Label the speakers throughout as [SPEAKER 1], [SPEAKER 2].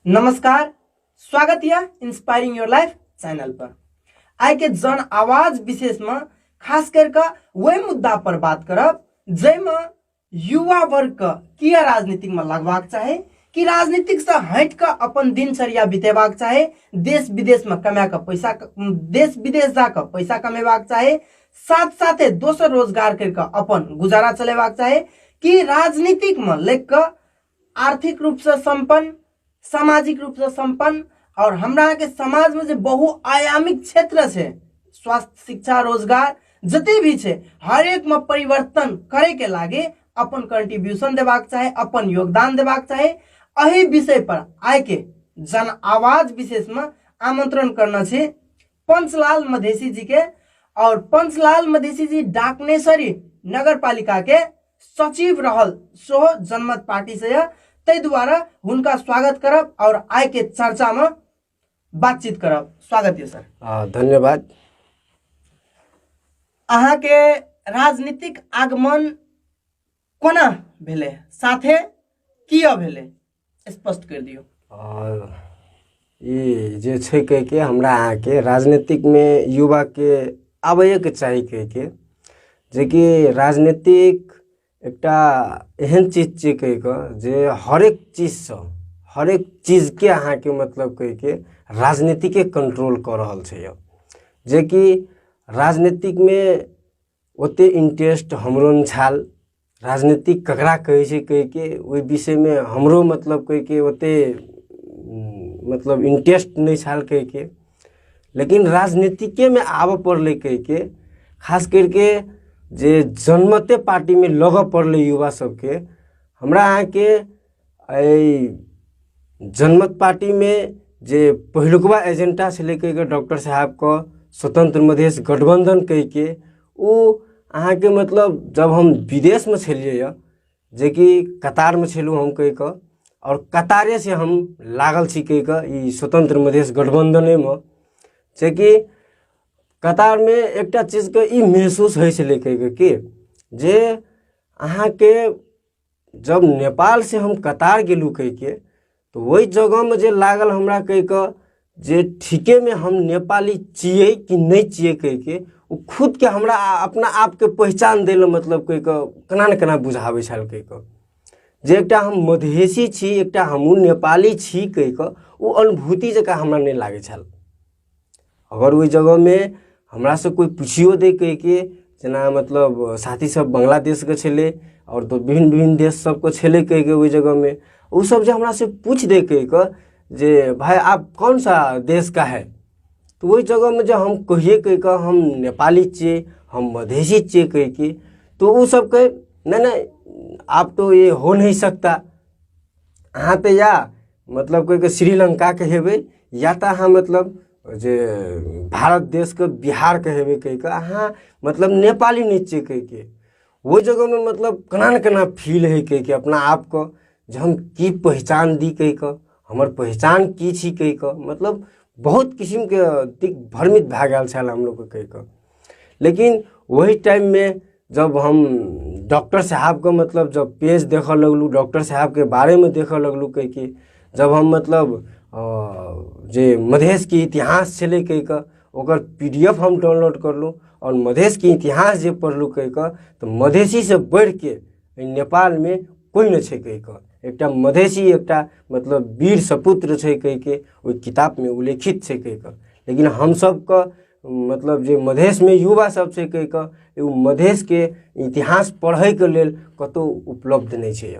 [SPEAKER 1] नमस्कार, स्वागत है इंस्पायरिंग योर लाइफ चैनल पर। आई के जन आवाज विशेष में खास करके वही मुद्दा पर बात करब जैमे युवा वर्ग का किया राजनीतिक में लगवाक चाहे कि राजनीतिक से हट कर अपन दिनचर्या बितेबाक चाहे, देश विदेश में कमा कर पैसा, देश विदेश जाकर पैसा कमेबाक चाहे, साथ साथे दोसर रोजगार करके अपन गुजारा चलेबाक चाहे कि राजनीतिक में लेक कर आर्थिक रूप से संपन्न, सामाजिक रूप से संपन्न और हमरा के समाज में जो बहुआयामिक क्षेत्र है, स्वास्थ्य, शिक्षा, रोजगार जते भी है, हर एक में परिवर्तन करे के लागे अपन कंट्रीब्यूशन देबाक चाहे, अपन योगदान देबाक चाहे। अही विषय पर आय के जन आवाज विशेष में आमंत्रण करना छे पंचलाल मधेसी जी के। और पंचलाल मधेसी जी डाकनेसरी नगर पालिका के सचिव रहल सो जनमत पार्टी से है, तै द्वारा उनका स्वागत करब और आय के चर्चा में बातचीत करब। स्वागत है सर।
[SPEAKER 2] धन्यवाद।
[SPEAKER 1] अहाँ के राजनीतिक आगमन कोना भेले, साथे किया भेले, स्पष्ट कर दियो।
[SPEAKER 2] ये जे छै कह के हमरा अहाँ के राजनीतिक में युवा के आबे के चाही कह के, जे कि राजनीतिक एकटा एहन चीज छै कह के जे हरेक चीज के अहाँ के मतलब कह के राजनीति के कंट्रोल कर रहल छै, जे कि राजनीतिक में ओते इंटरेस्ट हमरो न छाल। राजनीतिक ककरा कहे छै कह के ओहि विषय में हमरो मतलब कह के ओते मतलब इंटरेस्ट नहीं छाल कह के, लेकिन राजनीतिके में आब पड़ले कह के, खास करके जे जनमते पार्टी में लग पड़ले युवा सबके। हमरा अहाँ के जनमत पार्टी में जे पहिलुकवा एजेंडा छलै कह के डॉक्टर साहब का स्वतंत्र मधेश गठबंधन कह के, वो अहाँ के मतलब जब हम विदेश में छलिए, जे कि कतार में छलू हम कह के, और कतारे से हम लागल छी कह के स्वतंत्र मधेश गठबंधने में, जे कि कतार में एकटा चीज के ई महसूस होइ छलै कह के कि जे अहाँ के जब नेपाल से हम कतार गेलू कह के, तो वही जगह में जे लागल हमरा कह के जे ठीके में हम नेपाली छिए कि नहीं छिए कह के, वो खुद के हमरा अपना आप के पहचान देले मतलब कह के केना न केना बुझावे छल कह के, जे एकटा हम मधेसी छी, एकटा हमहूँ नेपाली छी कह के वो अनुभूति जका हमरा नहीं लागे छल। अगर वही जगह में हमरा से कोई पूछियो दे कह के, जना मतलब साथी सब बांग्लादेश के छले और तो विभिन्न देश सब को छले कह के, वही जगह में वो सब जो हमरा से पूछ दे कह के जे भाई आप कौन सा देश का है, तो वही जगह में जब हम कहिए कह के हम नेपाली छिए, हम मधेसी छिए कह के, तो वो सब कहे नहीं आप तो ये हो नहीं सकता, अहाँ तो या मतलब कह के श्रीलंका के हेबे, या तो अहाँ मतलब जे भारत देश के बिहार के हेबे कह के, अहाँ मतलब नेपाली नहीं छिए कह के। वो जगह में मतलब केना न केना फील है कह के अपना आप को, जो हम की पहचान दी कह के, हमर पहचान की छी कह के, मतलब बहुत किस्म के दिक भ्रमित भए गेल छल हम लोग कह के। लेकिन वही टाइम में जब हम डॉक्टर साहब का मतलब जब पेज देख लगलू, डॉक्टर साहब के बारे में देख लगलू कह के, जब हम मतलब जे मधेश के इतिहास छले कह के ओकर PDF हम डाउनलोड करलू और मधेश के इतिहास जे पढ़लू कह के, तो मधेसी से बढ़ के नेपाल में कोई न छे कह के। एकटा मधेसी एकटा मतलब वीर सपुत्र छे कह के ओई किताब में उल्लेखित छे कह के, लेकिन हम सब का मतलब जे मधेश में युवा सब छे कह के मधेश के इतिहास पढ़े के लेल कतो उपलब्ध नहीं छे।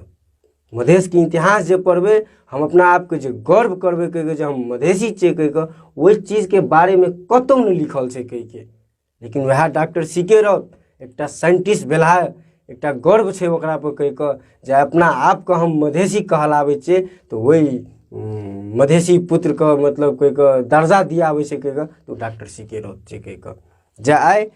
[SPEAKER 2] मधेश के इतिहास जे पढ़बे हम अपना आप के जे गर्व करबे कह के, जे हम मधेसी छे कह के, वही चीज के बारे में कतो नहीं लिखल छे कह के। लेकिन वह डॉक्टर सीके राउत एकटा साइंटिस्ट भेला, एकटा गर्व छे ओकरा पर कह के, जे अपना आप को हम मधेसी कहलावे छे, तो वही मधेसी पुत्र का मतलब कह के दर्जा दियावे छे कह के, तो डॉक्टर सीके राउत छे कह के। जे आए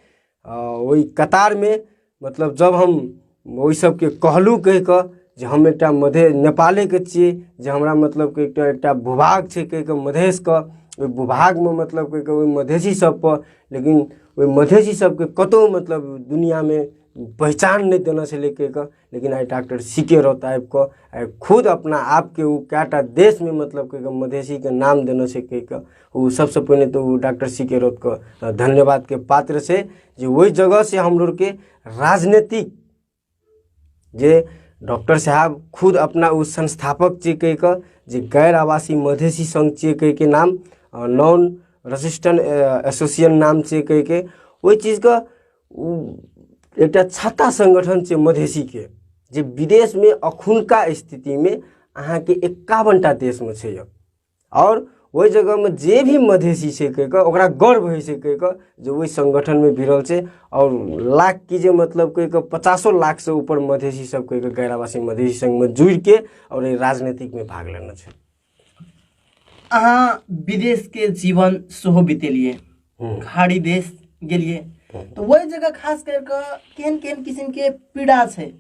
[SPEAKER 2] वही कतार में मतलब जब हम वही सब के कहलू कह के जे हम एकटा नेपाले के छिए, जे हमरा मतलब के एकटा भूभाग छे कह के मधेश का, ओहि भूभाग में मतलब कह के मधेसी सब पर, लेकिन वही मधेसी सब के कतो मतलब दुनिया में पहचान नहीं देना से लेके का, लेकिन आई डॉक्टर सीके रहता है को खुद अपना आप के वो क्या देश में मतलब के मधेसी के नाम देने से के का वो सबसे पहले तो डॉक्टर सीके रोत को धन्यवाद के पात्र से जो वही जगह से हम लोग के राजनीतिक जे डॉक्टर साहब खुद अपना उस संस्थापक चे के का जे गैर आवासीय मधेसी संघ चे के नाम नॉन रजिस्टर्ड एसोसिएशन नाम चे के वही चीज़ का एक छाता संगठन से मधेसी के जे विदेश में अखुनका स्थिति में अहाँ के 51टा देश में छे और वही जगह में जे भी मधेसी से के ओकरा गर्व है से के जो वही संगठन में भिड़ल से और लाख की जे मतलब के 50 लाख से ऊपर मधेसी सब के गैर आवासीय मधेसी संघ में जुड़ के और राजनीतिक में भाग लेना छे।
[SPEAKER 1] अहाँ विदेश के जीवन सोहो बितेलिए, खाड़ी देश गेलिए, तो वही जगह खास करके केहन केहन किस्म के पीड़ा है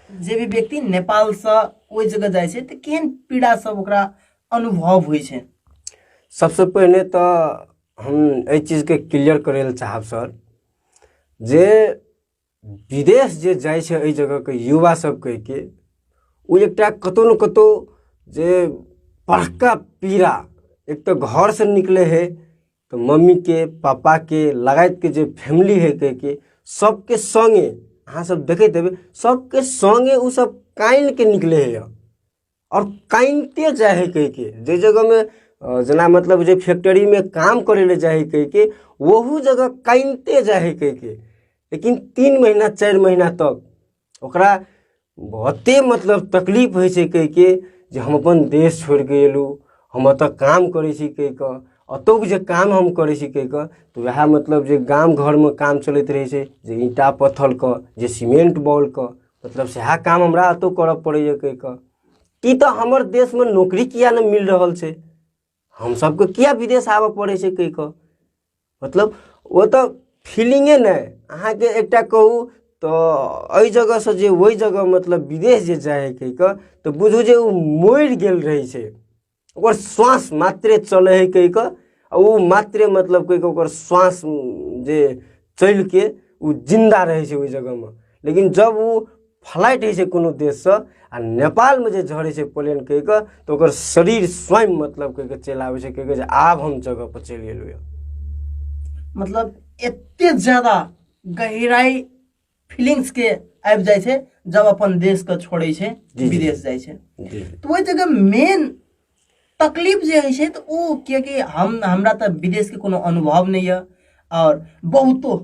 [SPEAKER 1] जे भी व्यक्ति नेपाल से वही जगह जाए छे तो केहन पीड़ा सब ओकरा अनुभव हुई छे।
[SPEAKER 2] सबसे पहले तो हम ए चीज के क्लियर करे ल चाहब सर जे विदेश जे जाए छे ए जगह के युवा सब कह के वो एकटा कतो न कतो जे बड़का पीड़ा एक तो घर से निकले है तो मम्मी के पापा के लगायत के जो फैमिली है कह के सबके संगे अहाँ सब देखे देवे सबके संगे वो सब काइन के निकले है और काइनते जाए कह के जे जगह में जना मतलब जो फैक्ट्री में काम करे ले जाए कह के वहू जगह काइनते जाए कह के, लेकिन 3 महीना 4 महीना तक ओकरा बहुते मतलब तकलीफ है से कह के जे हम अपन देश छोड़ के एलू हम अत काम करे छी कह के अतोक जे काम हम करे छी कह के तो वह मतलब जे गांव घर में काम चलते रहे छे जे ईटा पत्थर का जे सीमेंट बॉल का मतलब से काम हमरा अतो करब पड़े कह के कि तो हमर देश में नौकरी किया न मिल रहा छे हम सबको किया विदेश आवे पड़े छे कह के मतलब वो तो फीलिंगे न अहाँ के एकटा कहू तो अई जगह से जे वही जगह मतलब विदेश जे जाए कह के तो बुझू जे वो मर गेल रहे छे ओकर श्वास मात्रे चले है कह के वो मात्रे मतलब कह के ओकर श्वास जे चल के वो जिंदा रहे छे वही जगह में, लेकिन जब वो फ्लाइट है कोनो देश से आ नेपाल में जे झड़े छे प्लेन कह के तो ओकर शरीर स्वयं मतलब कह के चल आवे छे कह के आब हम जगह पर चल गेलु।
[SPEAKER 1] मतलब एते ज्यादा गहराई फीलिंग्स के आबि जाए छे जब अपन देश के छोड़े छे विदेश जाए छे तो वही जगह मेन तकलीफ जे है छे तो वो कि हमरा तो विदेश के कोनो अनुभव नहीं है और बहुतो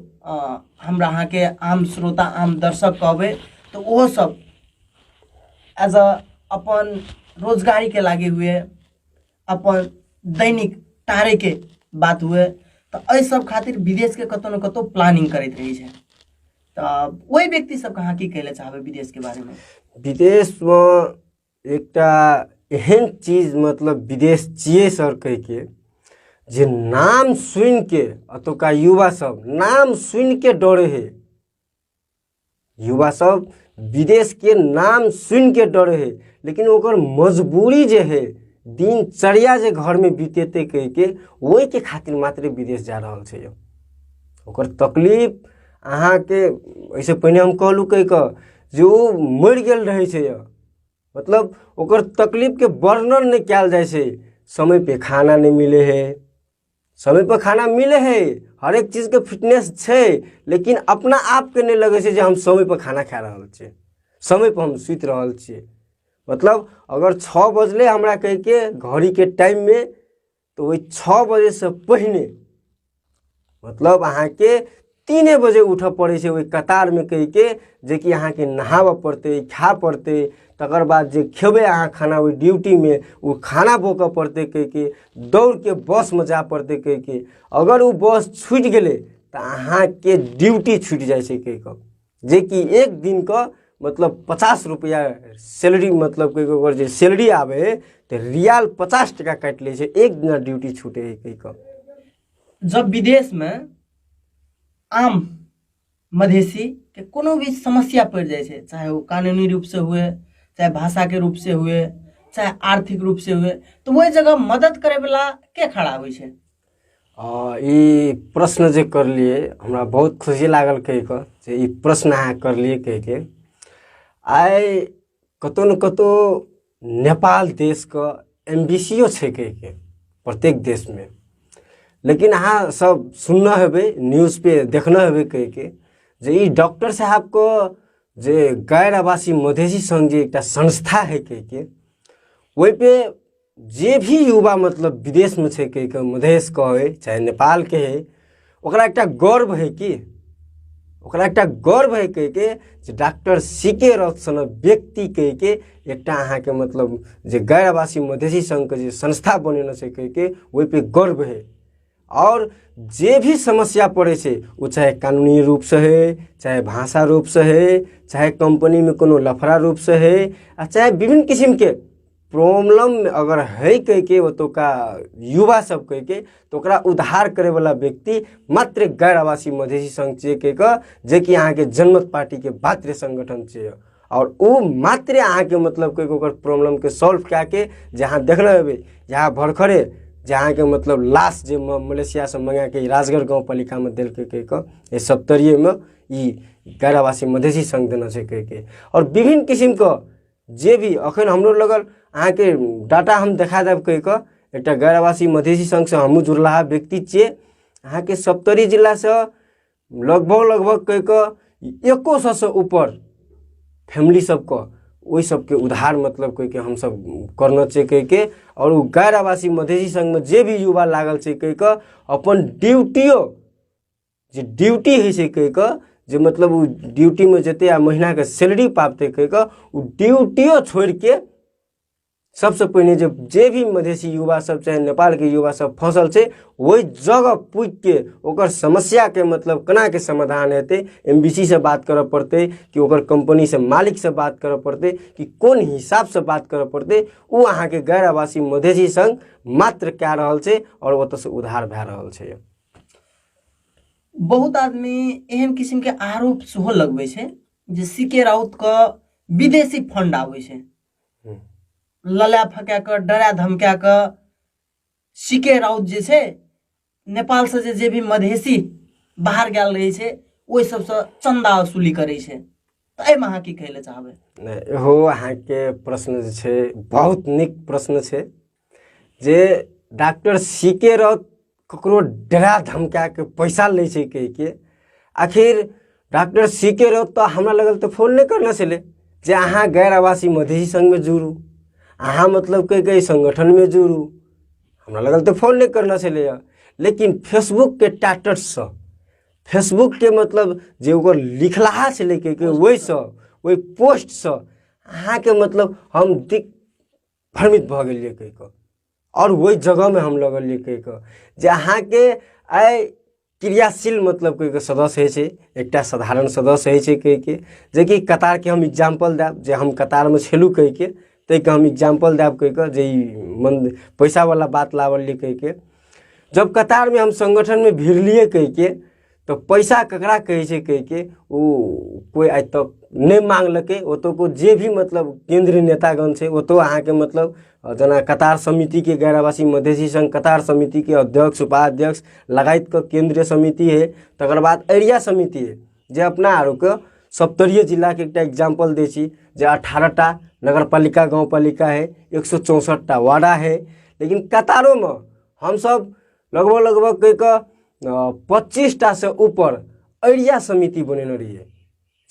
[SPEAKER 1] हमरा अहाँ के आम श्रोता आम दर्शक कहबे तो वो सब एज अपन रोजगारी के लागे हुए अपन दैनिक टारे के बात हुए तो ऐ सब खातिर विदेश के कतो न कतो प्लानिंग करते रही है तो वही व्यक्ति सब कहाँ की कहले चाहबे विदेश के बारे में।
[SPEAKER 2] विदेश में एकटा एहन चीज मतलब विदेश चिए सर कह के जे नाम सुन के अतुका युवा सब नाम सुन के डरे है, युवा सब विदेश के नाम सुन के डरे है, लेकिन ओकर मजबूरी जे है दिनचर्या जे घर में बीतेते कह के वही के खातिर मात्र विदेश जा रहा है। ओकर तकलीफ अहाँ के ऐसे पहले हम कहलू कह के जो मर गेल रहे छे मतलब ओकर तकलीफ के वर्णन नहीं कल जाए छे। समय पे खाना नहीं मिले है, समय पर खाना मिले है, हर एक चीज के फिटनेस छे, लेकिन अपना आप के नहीं लगे छे जे हम समय पर खाना खा रहा छे, समय पर हम सुत रहा छे। मतलब अगर 6 बजले हमरा कह के घड़ी के टाइम में तो वही 6 बजे से पहले मतलब अहाँ के 3 बजे उठ पड़े छे वही कतार में कह के जे कि अहाँ के नहाव पड़ते खा पड़ते तकर बाद जे खेबे अहाँ खाना वही ड्यूटी में वो खाना बोक पड़ते कह के दौड़ के बस में जा पड़ते कह के अगर वो बस छूट गए तो अहाँ के ड्यूटी छूट जाए छे कह के जे कि एक दिन का मतलब 50 रुपया सैलरी मतलब कह के अगर जे सैलरी आवे तो रियाल 50 टका काट ले छे, एक दिन ड्यूटी छूटे है कह के।
[SPEAKER 1] जब विदेश में आम मधेसी के कोनो भी समस्या पड़ जाए छे, चाहे वो कानूनी रूप से हुए, चाहे भाषा के रूप से हुए, चाहे आर्थिक रूप से हुए, तो वही जगह मदद करे वाला के खड़ा हुई छे।
[SPEAKER 2] ई प्रश्न जे करलिए हमरा बहुत खुशी लागल कहि कऽ जे ई प्रश्न अहाँ करलिए कहि के आइ कतौ न कतौ नेपाल देश का एम्बेसियो छै कहि के प्रत्येक देश में, लेकिन अहाँ सब सुनना हेबै न्यूज़ पे देखना हेबै कहि के जे ई डॉक्टर साहब को जे गैर आवासीय मधेसी संघ जे एकटा संस्था है कहि के ओहि पे जे भी युवा मतलब विदेश में छै कहि के मधेश के है चाहे नेपाल के है ओकरा एकटा गर्व है कि ओकरा एकटा गर्व है कहि के जे डॉक्टर सीके राउत सन व्यक्ति कहि के एकटा अहाँ के मतलब जे गैर आवासीय मधेसी संघ के जे संस्था बनेने छै कहि के ओहि पे गर्व है। और जे भी समस्या पड़े छै वो चाहे कानूनी रूप से है, चाहे भाषा रूप से है, चाहे कंपनी में कोनो लफड़ा रूप से है, चाहे विभिन्न किस्म के प्रॉब्लम अगर है कह के ओतुका युवा सब कह के तो ओकरा उद्धार करे वाला व्यक्ति मात्र गैर आवासीय मधेसी संघ छै कह के जे कि अहाँ के जनमत पार्टी के पात्र संगठन छै और वो मात्र अहाँ के मतलब कह के ओकर प्रॉब्लम के सॉल्व क्या के जहाँ देखना हेबै यहाँ भरखरे जहाँ के मतलब लाश जे मलेशिया से मंगा के राजगढ़ गाँव पालिका में दिल के कह के सप्तरिये में ई गैर आवासीय मधेसी संघ देना छै कह के और विभिन्न किस्म का जे भी अखन हमरो लगल अहाँ के डाटा हम देखा देव कह के एक गैर आवासीय मधेसी संघ से हमू जुड़ला व्यक्ति छिए अहाँ के सप्तरी जिला से लगभग कह के 100 से ऊपर फैमिली सबको वही सबके उधार मतलब कह के हम सब करना चाहिए कह के और वो गैर आवासीय मधेसी संघ में जे भी युवा लागल छै कह के अपन ड्यूटियो जे ड्यूटी है से कह के जे मतलब वो ड्यूटी में जते आ महीना के सैलरी पाते कह के वो ड्यूटियो छोड़ के सबसे पहले जे भी मधेसी युवा सब चाहे नेपाल के युवा सब फंसल छै वही जगह पूछ के ओकर समस्या के मतलब केना के समाधान हेते एमबीसी से बात करे पड़ते कि ओकर कंपनी से मालिक से बात करे पड़ते कि कौन हिसाब से बात करे पड़ते वो अहाँ के गैर आवासीय मधेसी संघ मात्र कह रहल छै और ओत से उधार भए रहल छै।
[SPEAKER 1] बहुत आदमी एहन किस्म के आरोप सेहो लगबै छै जे सीके राउत का विदेशी फंड आबै छै लला फका के डरा धमका के सीके राउत जे छै नेपाल से जे भी मधेसी बाहर गेल रहे छै ओहि सब से चंदा वसूली करे छै त एमे अहाँ की कहले चाहबै?
[SPEAKER 2] हो अहाँ के प्रश्न जे छै बहुत निक प्रश्न छै जे डॉक्टर सीके राउत ककरो डरा धमका के पैसा ले छै कह के आखिर डॉक्टर सीके राउत तो हमरा लगल तो फोन नहीं करना चले जे अहाँ गैर आवासीय मधेसी संघ में जुड़ू अहाँ मतलब कई संगठन में जुड़ू हमरा लगल तो फोन नहीं करना चले लेकिन फेसबुक के टाटर से फेसबुक के मतलब जे ओकर लिखलाहा चले के वही पोस्ट से अहाँ के मतलब हम भ्रमित भ गेलिए कह के और वही जगह में हम लगलिए कह के जे अहाँ के आइ क्रियाशील मतलब कह के सदस्य है एक साधारण सदस्य है कह के जे कि कतार के हम एग्जाम्पल देव जे हम कतार में छलू कह के तै के हम एग्जाम्पल देव कह के जे पैसा वाला बात लावल कह के जब कतार में हम संगठन में भिड़लिए कह के तो पैसा ककरा कहे छै कह के वो कोई आज तक नहीं मांगलके ओतो को जे भी मतलब केंद्रीय नेतागण छै ओतो अहाँ के मतलब जना कतार समिति के गैर आवासीय मधेसी संघ कतार समिति के अध्यक्ष उपाध्यक्ष लगायत के केंद्रीय समिति है तकर बाद एरिया समिति है जे अपना आरो के सप्तरीय जिला के एक एग्जाम्पल दे छी जे 18टा नगर पालिका गाँव पालिका है 164टा वार्डा है लेकिन कतारों में हम सब लगभग कह के 25टा से ऊपर एरिया समिति बनेने रहिए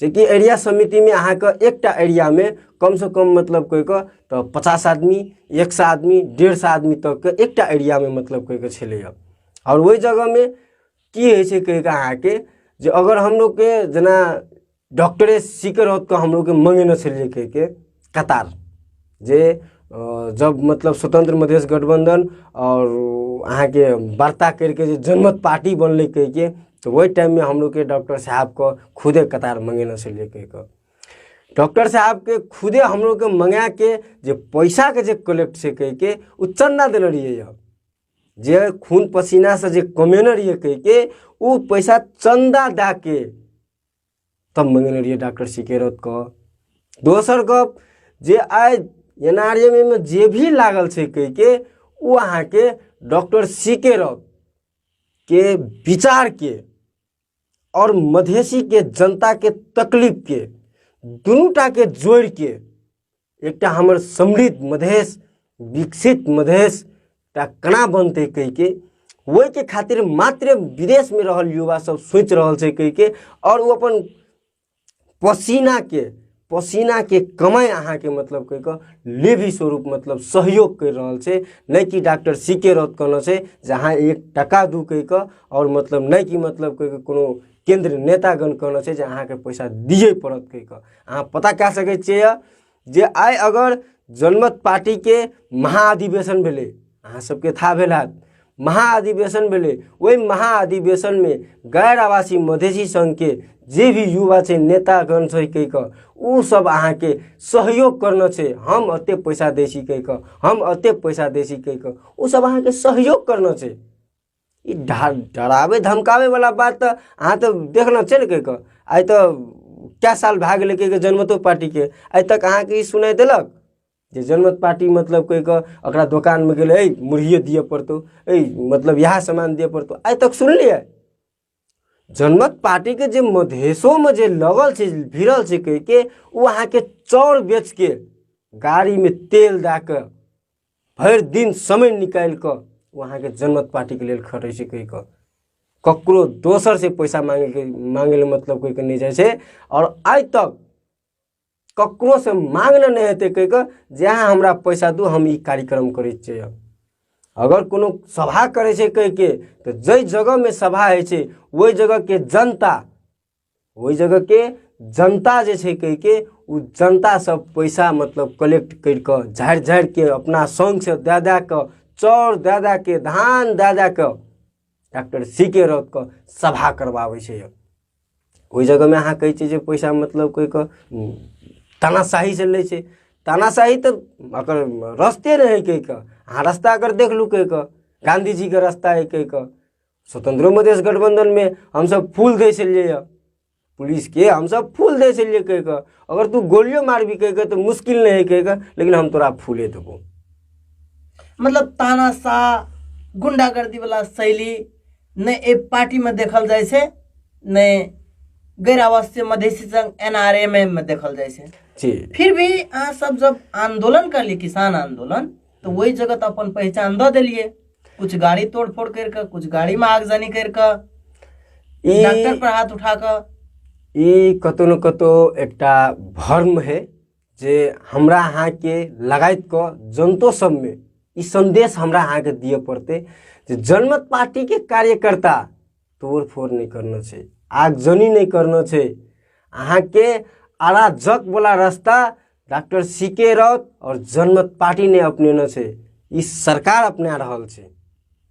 [SPEAKER 2] जे कि एरिया समिति में अहाँ के एकटा एरिया में कम से कम मतलब कह के तो 50 आदमी 100 आदमी 150 आदमी तक के एकटा एरिया में मतलब कह के छले और वही जगह में की है छै कह के अहाँ के जे अगर हम लोग के जना डॉक्टरे सीके रहत के हम लोग के मंगेने छलिए कह के कतार जे जब मतलब स्वतंत्र मधेश गठबंधन और अहाँ के वार्ता करके जो जनमत पार्टी बनले कह के तो वही टाइम में हम लोग के डॉक्टर साहब को खुदे कतार मंगेने छलिए कह के डॉक्टर साहब के खुदे हम लोग के मंगा के जे पैसा के जे कलेक्ट से कह के उ चंदा देने रहिए जे खून पसीना से जे कमेने रहिए कह के उ पैसा चंदा दा के तब मंगेने रहिए डॉक्टर सीके राउत को। दोसर गप जे आज एनआरएम में जे भी लागल छै कह के उ अहाँ के डॉक्टर सीके राउत के विचार के और मधेसी के जनता के तकलीफ के दुनूटा के जोड़ के एकटा हमर समृद्ध मधेश विकसित मधेश टा कना बनते कह के वही के खातिर मात्र विदेश में रहल युवा सब सोच रहल छै कह के और वो अपन पसीना के कमाई अहाँ के मतलब कह के लेवी स्वरूप मतलब सहयोग कर रहल छै। नहीं कि डॉक्टर सीके रथ कहना छै जहाँ 1 टका दू कह के और मतलब नहीं कि मतलब कह के कोनो केंद्र नेतागण कहना छै जे अहाँ के पैसा दिए पड़त कह के। अहाँ पता कह सकै छियै जे आइ अगर जनमत पार्टी के महाधिवेशन भेले अहाँ सबके था भेल हैत महाधिवेशन भेले वही महाधिवेशन में गैर आवासीय मधेसी संघ के जे भी युवा छै नेतागण छै कह के उ सब अहाँ के सहयोग करना छै हम अते पैसा दै छी कह के हम अते पैसा दै छी कह के उ सब अहाँ के सहयोग करना छै। ई डरावे धमकावे वाला बात तो अहाँ तो देखना छै कह के आइ तो क्या साल भाग गेले कह के जनमतो पार्टी के आइ तक अहाँ के ई सुनाई देलक जे जनमत पार्टी मतलब कह के अकरा दुकान में गेले मुर्गिए दिए पड़तो मतलब यह सामान दिए पड़तो आइ तक सुनलिए। जनमत पार्टी के जे मधेशों में जे लगल छै भिड़ल छै कह के वो अहाँ के चाउर बेच के गाड़ी में तेल दे के भरि दिन समय निकाल के वहाँ के जनमत पार्टी के लेल खड़े छै कह के ककरो दोसर से पैसा मांगे मतलब कह के नहीं जाए छै और आज तक ककरो से मांगना नहीं हेते कह के जहाँ हमरा पैसा दू हम ई कार्यक्रम करे छियै। अगर कोनो सभा करे छै कह के तो जई जगह में सभा है छै वही जगह के जनता जे छै कह के उ जनता सब पैसा मतलब कलेक्ट कर के झाड़ के अपना संग से दे के चाउर दे के धान दे के डॉक्टर सीके रथ के सभा करवावे छै। वही जगह में अहाँ कहै छै जे पैसा मतलब कह के तानाशाही से ले छै तानाशाही तो अगर रास्ते नहीं कह के अहाँ रास्ता अगर देख लू कह के गांधी जी के रास्ता है कह के स्वतंत्र मधेश गठबंधन में हम सब फूल दे छलिए पुलिस के हम सब फूल दे छलिए कह के अगर तू गोलियों मारबी कह के तो मुश्किल नहीं है कह के लेकिन हम तोरा फूले देबो।
[SPEAKER 1] मतलब तानाशाह गुंडागर्दी वाला शैली ने एक पार्टी में देखल जाए छै ने गैर आवासीय मधेसी संघ NRM में देखल जाए छै
[SPEAKER 2] जी।
[SPEAKER 1] फिर भी अहाँ सब जब आंदोलन कर लिए किसान आंदोलन तो वही जगह तो अपन पहचान दे दिलिए कुछ गाड़ी तोड़ फोड़ करके कुछ गाड़ी में आगजनी करके डॉक्टर पर हाथ उठा कर
[SPEAKER 2] ई कतो न कतो एकटा भर्म है जे हमरा अहाँ के लगाइत क जनतो सब में ई संदेश हमरा अहाँ के दिए पड़ते जे जनमत पार्टी के कार्यकर्ता तोड़ फोड़ नहीं करना छै आगजनी नहीं करना छै अहाँ के अराजक वाला रास्ता डॉक्टर सीके रथ और जनमत पार्टी ने अपनेना छै ई सरकार अपना रहल छै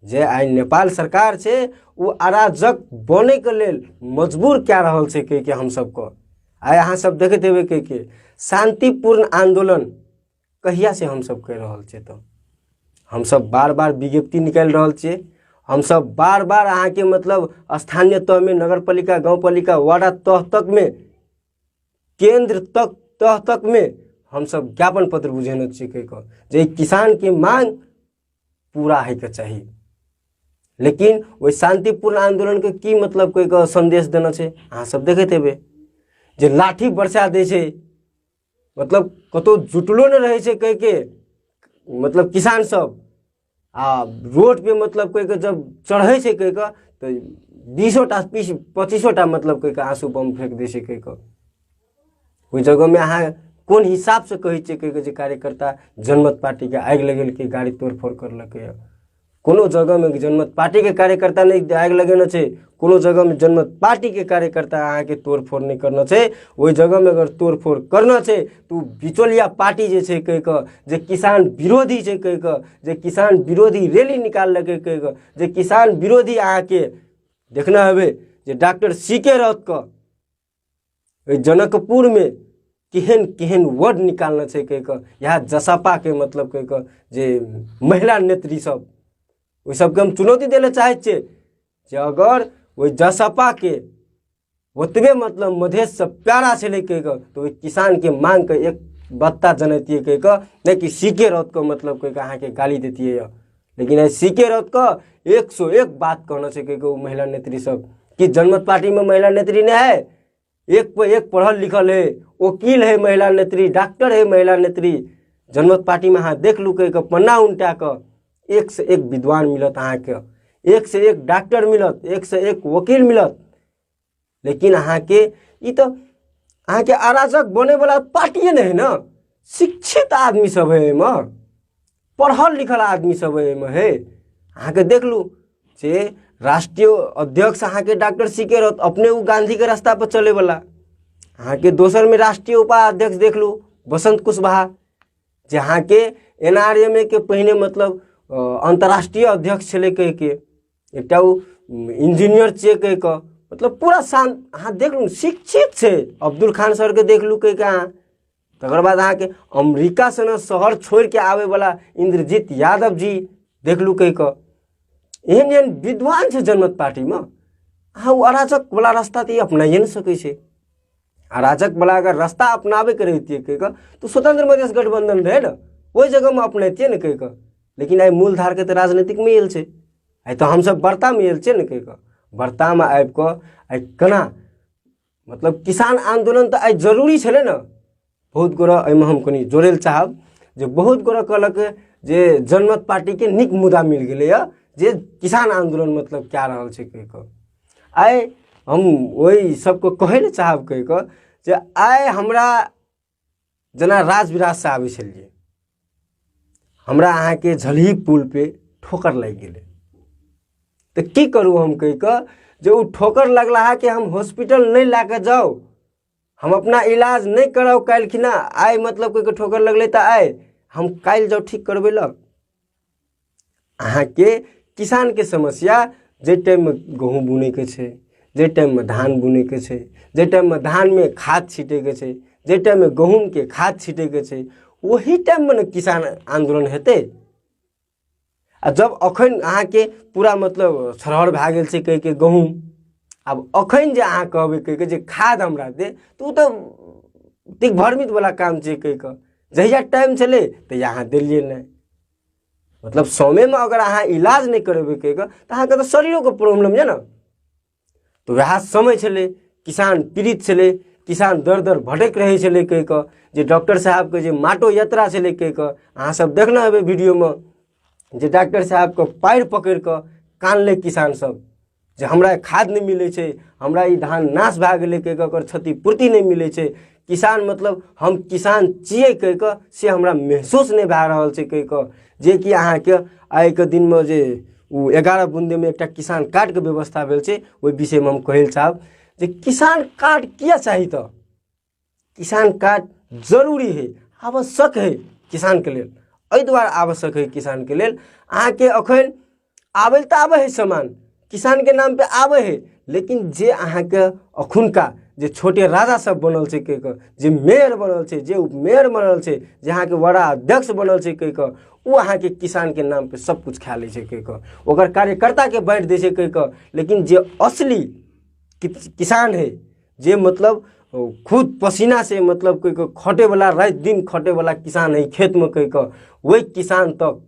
[SPEAKER 2] जे आई नेपाल सरकार छै वो अराजक बने के लेल मजबूर क्या रहल छै कह के हम सबको आइ अहाँ सब देखते हेबै कह के शांतिपूर्ण आंदोलन कहिया से हम सब कर रहल छै तो हम सब बार बार विज्ञप्ति निकाल रहल छियै हम सब बार बार अहाँ के मतलब स्थानीय तह में नगर पालिका गाँव पालिका वार्ड तह तक में केंद्र तक तह तक में हम सब ज्ञापन पत्र बुझेने छियै कह के जे किसान के मांग पूरा है के चाहिए लेकिन वही शांतिपूर्ण आंदोलन के की मतलब कोई का संदेश देना छै अहाँ सब देखते हेबै जे लाठी बरसा दे छै मतलब कतो जुटलो न रहे छै कह के मतलब किसान सब आ रोड पे मतलब कह के जब चढ़े छै कह के तो 20टा 25टा मतलब कह के आंसू बम फेंक दे छै कह के ओहि जगह में अहाँ कोन हिसाब से कहै छै कह के जे कार्यकर्ता जनमत पार्टी के आगि लगेल के गाड़ी तोड़ फोड़ करलकै कोनो जगह में जनमत पार्टी के कार्यकर्ता नहीं आग लगेना छै कोनो जगह में जनमत पार्टी के कार्यकर्ता अहाँ के तोड़ फोड़ नहीं करना छै वही जगह में अगर तोड़ फोड़ करना छै तो बिचौलिया पार्टी जे छै कह के जे किसान विरोधी छै कह के जे किसान विरोधी रैली निकाल लगे कह के जे किसान विरोधी अहाँ के देखना हेबै जे डॉक्टर सीके रथ के जनकपुर में केहन केहन वर्ड निकालना छै कह के यहाँ जसपा के मतलब कह के जे महिला नेत्री सब वही सबके हम चुनौती देले चाहे छे जे अगर वही जसपा के ओतबे मतलब मधेश से प्यारा छे कह के तो किसान के मांग के एक बत्ता जनैतिए कह के नहीं कि सीके रथ को मतलब कह के अहाँ के गाली देतिए लेकिन आई सीके रहत का 101 बात कहना छै कि महिला नेत्री सब कि जनमत पार्टी में महिला नेत्री नहीं है, एक पे एक पढ़ल लिखल है, वकील है महिला नेत्री, डॉक्टर है महिला नेत्री। जनमत पार्टी में अहाँ देख लू कह पन्ना उल्टा क एक से एक विद्वान मिलत, अहाँ के एक से एक डॉक्टर मिलत, एक से एक वकील मिलत। लेकिन अहाँ के ई तो अहाँ के अराजक बने वाला पार्टी नहीं है ना, शिक्षित आदमी सब है एहिमे, पढ़ल लिखल आदमी सब है एहिमे है। अहाँ के देख लू जे राष्ट्रीय अध्यक्ष अहाँ के डॉक्टर सीके रहत, अपने वो गांधी के रास्ता पर चले वाला। अहाँ के दोसर में राष्ट्रीय उपाध्यक्ष देख लू बसंत कुशवाहा, जहाँ के NRMA के पहिने मतलब अंतर्राष्ट्रीय अध्यक्ष छे कह के, एक इंजीनियर छे कह के, मतलब पूरा शांत। अहाँ देख लू शिक्षित छे। अब्दुल खान सर के देख लू कह के अहाँ। तकर बाद अहाँ के अमेरिका से न शहर छोड़ के आवे वाला इंद्रजीत यादव जी देख लू कह के। एहन एहन विद्वान छे जनमत पार्टी में। अहाँ वो अराजक वाला रास्ता तो अपनाइए नहीं सकै छे। अराजक वाला अगर रास्ता अपनावे के रहती है कह तो स्वतंत्र मधेश गठबंधन रहे न, वही जगह में अपनैतिए न कह। लेकिन आई मूलधार के तो राजनीतिक में आयल छे, आई तो हम सब वर्ता में आयल छे न कह। वर्ता में आबि कऽ आई केना मतलब किसान आंदोलन तो आई जरूरी छले न। बहुत गोरा एहिमे हम कनी जोड़े चाहब जे बहुत गोरा कहलक जे जनमत पार्टी के निक मुद्दा मिल गेलै या जे किसान आंदोलन मतलब क्या रहल छै कह कऽ। आइ हम वही सबको कहे ले चाहब कह कऽ जे आइ हमरा जना राज विराज से आबै छलिए, हमरा अहाँ के झलही पुल पे ठोकर लग गेलै तो की करूँ हम कह कऽ जे उ ठोकर लगला है कि हम हॉस्पिटल नहीं ला के जाओ, हम अपना इलाज नहीं कराओ काल्हि खिना, आइ मतलब कह ठोकर लगले तो आइ हम काल्हि जाओ ठीक करबे लग। अहाँ के किसान के समस्या जे टाइम में गहूँ बुने के छे, जे टाइम में धान बुने के छे, जे टाइम में धान में खाद छीटे के छे, जे टाइम में गहूम के खाद छीटे के छे, वही टाइम में न किसान आंदोलन हेते। आ जब अखन अहाँ के पूरा मतलब छरहर भए गेल छै कह के गहूम, अब अखन जे अहाँ कहबे कह के जे खाद हमरा दे तो तो दिग्भ्रमित वाला काम छै कह के। जहिया टाइम चले तो यहाँ दिलिए नहीं, मतलब समय में अगर अहाँ इलाज नहीं करेबे कह के तो अहाँ के तो शरीरों के प्रॉब्लम है ना। तो वह समय छले, किसान पीड़ित छले, किसान दर दर भटक रहे छले कह के, जे डॉक्टर साहब के जे माटो यात्रा छले कह के। अहाँ सब देखना है वीडियो में जे डॉक्टर साहब के पैर पकड़ के कानले किसान सब जे हमरा खाद नहीं मिले छे, हमरा ई धान नाश भए गेलै कह के, ओकर क्षतिपूर्ति नहीं मिले छे। किसान मतलब हम किसान छिए कह के से हमरा महसूस नहीं भए रहल छै कह के। जे कि अहाँ के आइ के दिन में जे 11 बूंदे में एक किसान कार्ड के व्यवस्था भेल छै, ओहि विषय में हम कहल चाहब जे किसान कार्ड किया चाहिए। तो किसान कार्ड जरूरी है, आवश्यक है किसान के लेल, एहि दुआरे आवश्यक है किसान के लेल। अहाँ के अखन आबे तो आबे है सामान किसान के नाम पे आबे है, लेकिन जे अहाँ के अखुनका जे छोटे राजा सब बनल छै कह के, जे मेयर बनल छै, जे उप मेयर बनल छै, जे अहाँ के वार्ड अध्यक्ष बनल छै कह के, वो अहाँ के किसान के नाम पे सब कुछ खा ले छै कह के, ओकर कार्यकर्ता के बांट दे छै कह के। लेकिन जे असली किसान है, जे मतलब खुद पसीना से मतलब कह के खटे वाला, रात दिन खटे वाला किसान है खेत में कह के, वही किसान तक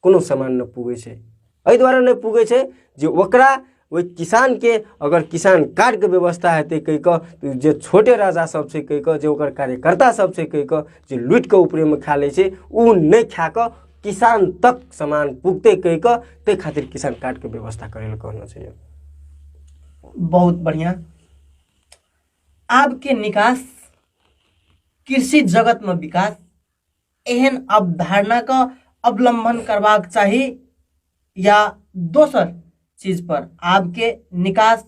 [SPEAKER 2] कोनो सामान न पुगे छै। एहि दुआरे नहीं पुगे छै जे ओकरा वही किसान के अगर किसान कार्ड के व्यवस्था हेतै कह के, जे छोटे राजा सब छै कह के, जे ओकर कार्यकर्ता सब छै कह के, जे लूट के ऊपरे में खा ले छै, उ नहीं खा के किसान तक सामान पुगते कह के, ते खातिर किसान कार्ड के व्यवस्था करे कहना चाहिए।
[SPEAKER 1] बहुत बढ़िया। आपके निकास कृषि जगत में विकास एहन अवधारणा का अवलंबन करवाक चाहिए या दोसर चीज पर आपके निकास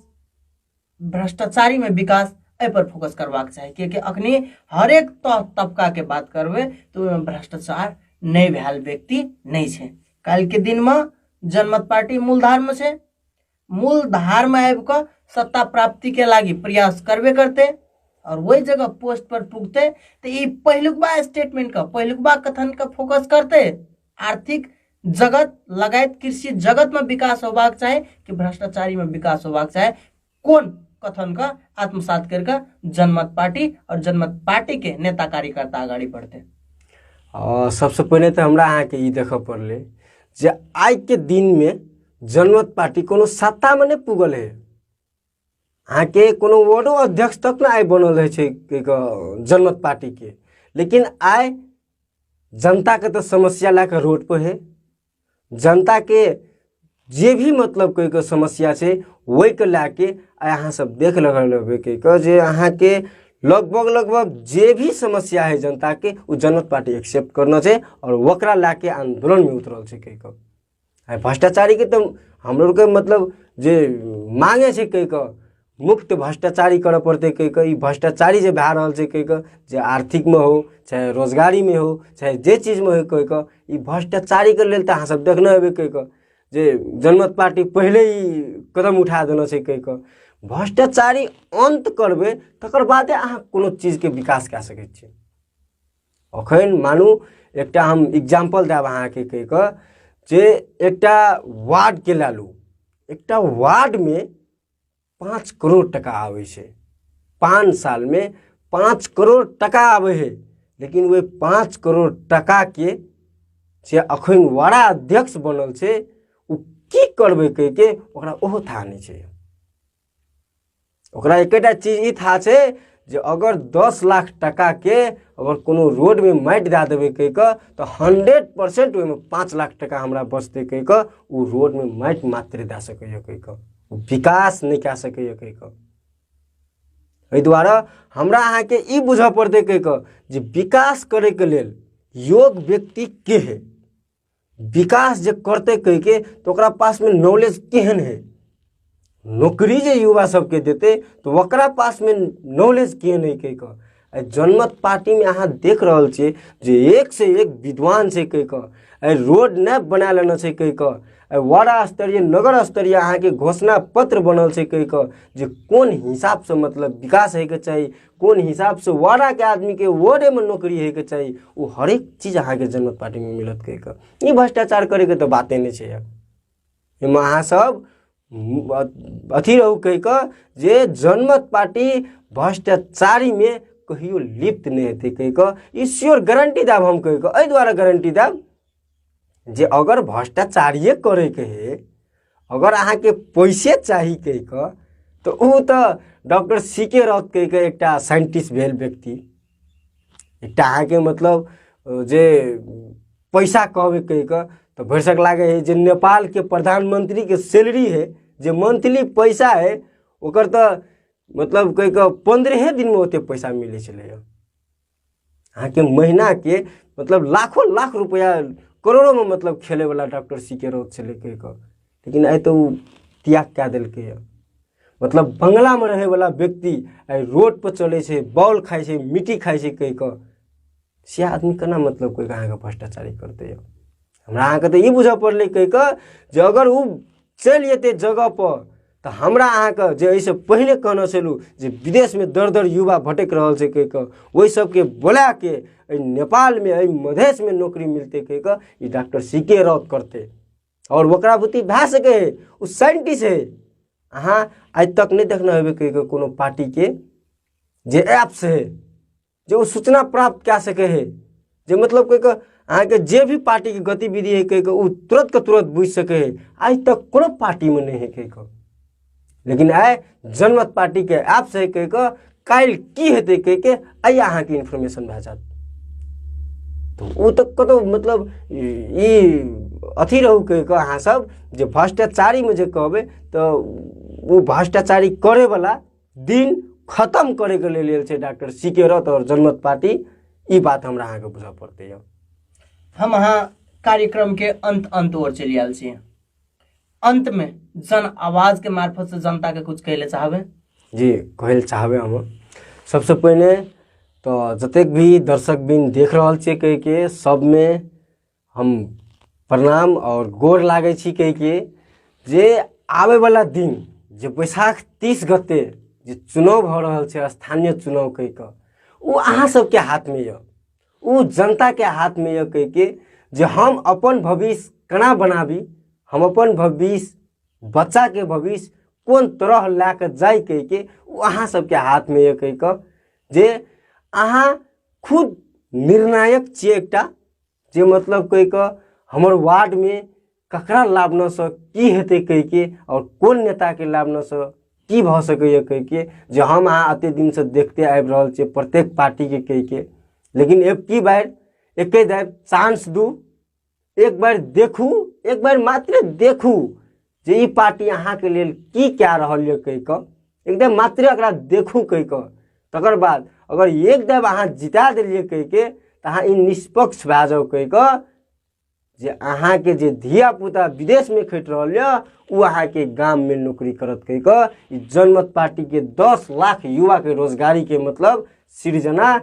[SPEAKER 1] भ्रष्टाचारी में विकास ए पर फोकस करवाक चाहिए। क्योंकि अखनी हर एक तबका के बात करबे तो भ्रष्टाचार नहीं भेल व्यक्ति नहीं छे। काल के दिन में जनमत पार्टी मूलधार में छे, मूलधार में आबि कऽ सत्ता प्राप्ति के लागी प्रयास करबे करते और वही जगह पोस्ट पर पुगते तो ये पहिलुकबा स्टेटमेंट का पहिलुकबा कथन का फोकस करते आर्थिक जगत लगायत कृषि जगत में विकास होबाक चाहे कि भ्रष्टाचारी में विकास होबाक चाहे, कौन कथन का आत्मसात करके जनमत पार्टी और जनमत पार्टी के नेता कार्यकर्ता आगाड़ी बढ़ते।
[SPEAKER 2] सबसे पहले तो हमरा अहाँ के ई देख पड़ले जे आइ के दिन में जनमत पार्टी कोनो सत्ता में नहीं पुगल है। अहाँ के कोनो वार्डो अध्यक्ष तक ना आइ बनल रहे छे जनमत पार्टी के, लेकिन आइ जनता के तो समस्या लाके रोड पर है। जनता के जे भी मतलब कोई समस्या है वही के लाके अहाँ सब देख लगे जे अहाँ के लगभग जे भी समस्या है जनता के वो जनमत पार्टी एक्सेप्ट करना है और वकरा लाके आंदोलन में उतरल है। भ्रष्टाचारी के तो हम लोग के मतलब जे मांगे छे मुक्त भ्रष्टाचारी करे पड़ते भ्रष्टाचारी जे भए रहल छे जे आर्थिक में हो चाहे रोजगारी में हो चाहे जे चीज में हो ई भ्रष्टाचारी के लेल तो अहाँ सब देखना है जे जनमत पार्टी पहले ही कदम उठा देना छे भ्रष्टाचारी अंत करबे तकर बादे अहाँ कोनो चीज के विकास कए सकै छियै। अखन मानू एकटा हम एग्जाम्पल देब अहाँ के जे एकटा वार्ड के ला लू, एकटा वार्ड में 5 करोड़ टका आवे छे, 5 साल में 5 करोड़ टका आवे है, लेकिन वे 5 करोड़ टका के जे अखन वार्ड अध्यक्ष बनल छे उ की करबे के ओकरा ओहो था नहीं छे। ओकरा एकटा चीज ई था छे जे अगर 10 लाख टका के अगर कोनो रोड में माटि दे देवे तो 100% में 5 लाख टका हमरा बचते उ रोड में माटि मात्र दे सके विकास नहीं कह सके। एहि द्वारा हमरा अहाँ के ई बुझ पड़ते जे विकास करे के लेल योग्य व्यक्ति के है, विकास जे करते तो ओकरा पास में नॉलेज केहन है, नौकरी जे युवा सबके देते तो वकरा पास में नॉलेज केहन है। जनमत पार्टी में अहाँ देख रहल छे जे एक से एक विद्वान छे रोड न बना लेना छे वार्ड स्तरीय नगर स्तरीय अहाँ के घोषणा पत्र बनल छे जे कौन हिसाब से मतलब विकास है के चाहिए, कौन हिसाब से वार्ड के आदमी के वार्डे में नौकरी है के चाहिए, वो हर एक चीज अहाँ के जनमत पार्टी में मिलत ई भ्रष्टाचार करे के तो बातें नहीं छे। अहाँ सब अथी रहू जे जनमत पार्टी भ्रष्टाचारी में कहियो लिप्त नहीं हेते श्योर गारंटी देब हम एहि द्वारा गारंटी देब जे अगर भ्रष्टाचारिये करे के है, अगर अहाँ के पैसे चाही तो उ तो डॉक्टर सीके रॉथ एकटा साइंटिस्ट भेल व्यक्ति, एकटा अहाँ के मतलब जे पैसा कहबे तो भरसक लागे है जे नेपाल के प्रधानमंत्री के सैलरी है जे मंथली पैसा है ओकर तो मतलब 15 दिन में ओते पैसा मिले चले अहाँ के महीना के मतलब लाखों लाख रुपया करोड़ों में मतलब खेले वाला डॉक्टर सीके रॉथ से लेके लेकिन आई तो त्याग क्या दिल के मतलब बंगला में रहे वाला व्यक्ति रोड पर चले छे, बॉल खाए छे, मिट्टी खाए छे से आदमी केना मतलब कोई अहाँ के भ्रष्टाचारी करते हमरा अहाँ के तो ई बुझ पड़ले जे अगर उ चल जेते जगह पर तो हमरा अहाँ के जे ऐसे पहले कहना चलू जे विदेश में दर युवा भटक रहल छे वही सबके बोला के नेपाल में मधेश में नौकरी मिलते ई डॉक्टर सीके रॉथ करते और वकरा बुद्धि भए सके है, उ साइंटिस्ट है। अहाँ आज तक नहीं देखना है कोनो पार्टी के जे ऐप्स है जो वो सूचना प्राप्त कर सके है, जे मतलब अहाँ के जे भी पार्टी की गतिविधि है उ तुरंत के तुरंत बुझ सके है। आज तक कोनो पार्टी में नहीं है लेकिन आए जनमत पार्टी के ऐप्स है काल की हेते आई अहाँ के इन्फॉर्मेशन भए जात तो वो तो कतो मतलब ई अथी रहू अहाँ सब जे भ्रष्टाचारी में जे कहबे तो वो भ्रष्टाचारी करे वाला दिन खत्म करे के लेल छे डॉक्टर सीके रॉथ और जनमत पार्टी। ई बात हमरा अहाँ के बुझा पड़ते है।
[SPEAKER 1] हम अहाँ कार्यक्रम के अंत ओर चली आयल छी, अंत में जन आवाज के मार्फत से जनता के कुछ कहले चाहबे?
[SPEAKER 2] जी कहले चाहबे हम सबसे पहले तो जतेक भी दर्शक बिन देख रहल छे के सब में हम प्रणाम और गोर लागे छी जे आवे वाला दिन जे बैसाख 30 गते जे चुनाव भ रहल छे स्थानीय चुनाव उ अहाँ सबके हाथ में य, उ जनता के हाथ में य जे हम अपन भविष्य केना बनाबी, हम अपन भविष्य बच्चा के भविष्य कौन तरह लाके जाय उ अहाँ सबके हाथ में य जे अहाँ खुद निर्णायक छियै एकटा जे मतलब हमर वार्ड में ककरा लाभन से की हेतै कहि के और कोन नेता के लाभन से की भ सकैए कहि के जे हम अहाँ अते दिन से देखते आबि रहल छियै प्रत्येक पार्टी के कहि के। लेकिन अब की बार एके दार चांस दू, एक बार देखू, एक बार मात्र देखू जे ई पार्टी अहाँ के लेल की कए रहल है कहि के, एकदम मात्र एकरा देखू कहि के। तकर बाद अगर एक दाब अहाँ जिता देलिए कहि के त अहाँ ई निष्पक्ष भए जाओ कहि के जे अहाँ के जे धिया पुता विदेश में खट रहल है उ अहाँ के गांव में नौकरी करत कहि के। ई जनमत पार्टी के 10 लाख युवा के रोजगारी के मतलब सृजना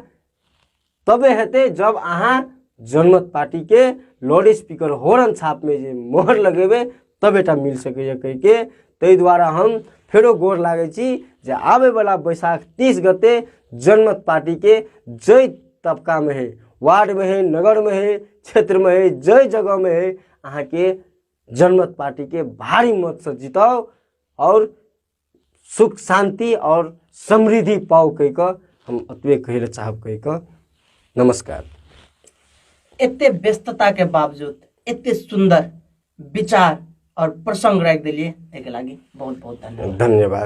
[SPEAKER 2] तबे हेतै जब अहाँ जनमत पार्टी के लाउड स्पीकर हॉर्न छाप में जे मोहर लगेबे तबेटा मिल सकैए कहि के। तै द्वारा हम फेरो गोर लागै छी जे आबे वाला बैसाख 30 गते जनमत पार्टी के जय तबका में है, वार्ड में है, नगर में है, क्षेत्र में है, जय जगह में है, अहाँ के जनमत पार्टी के भारी मत से जिताओ और सुख शांति और समृद्धि पाओ कहि के हम अतबे कहे ला चाहब कहि के। नमस्कार।
[SPEAKER 1] एते व्यस्तता के बावजूद एते सुंदर विचार और प्रसंग रख दिलिए, एके लागि बहुत बहुत धन्यवाद।
[SPEAKER 2] धन्यवाद।